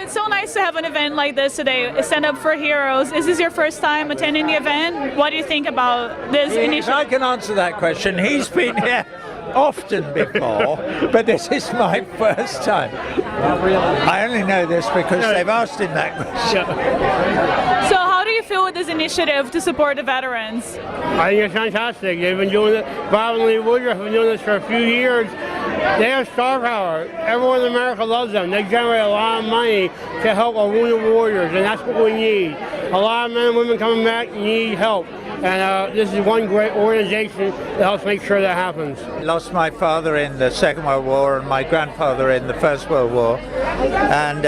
it's so nice to have an event like this today, Stand Up for Heroes. Is this your first time attending the event? What do you think about this initiative? I can answer that question. He's been here often before, but this is my first time. I only know this because they've asked him that question. So how do you feel with this initiative to support the veterans? I think it's fantastic. They've been doing it. Bob and Lee Woodruff have been doing this for a few years. They have star power. Everyone in America loves them. They generate a lot of money to help our wounded warriors, and that's what we need. A lot of men and women coming back need help. And this is one great organization that helps make sure that happens. I lost my father in the Second World War and my grandfather in the First World War. And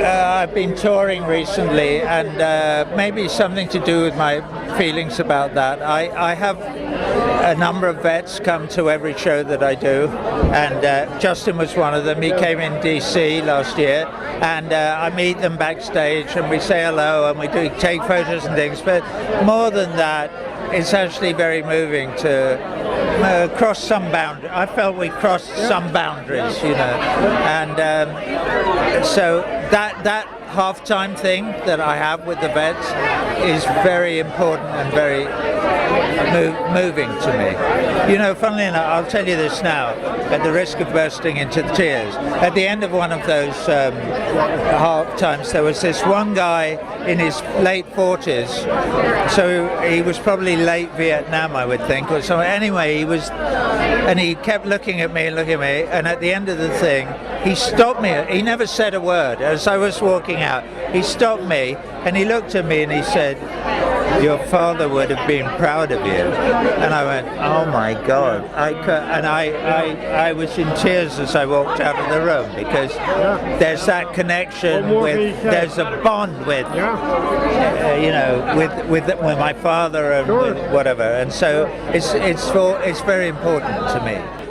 I've been touring recently, and maybe something to do with my feelings about that. I have a number of vets come to every show that I do, and Justin was one of them. He came in DC last year, and I meet them backstage and we say hello and we take photos and things. But more than that, it's actually very moving to cross some boundaries. I felt we crossed some boundaries, you know, and so that half-time thing that I have with the vets is very important and very moving to me. You know, funnily enough, I'll tell you this now, at the risk of bursting into tears. At the end of one of those half-times, there was this one guy in his late 40s, so he was probably late Vietnam, I would think, or so. Anyway, and he kept looking at me, and at the end of the thing, he stopped me. He never said a word. As I was walking out, he stopped me, and he looked at me and he said, "Your father would have been proud of you." And I went, "Oh my God!" I was in tears as I walked out of the room, because there's that connection with, there's a bond with, you know, with my father and with whatever, and so it's very important to me.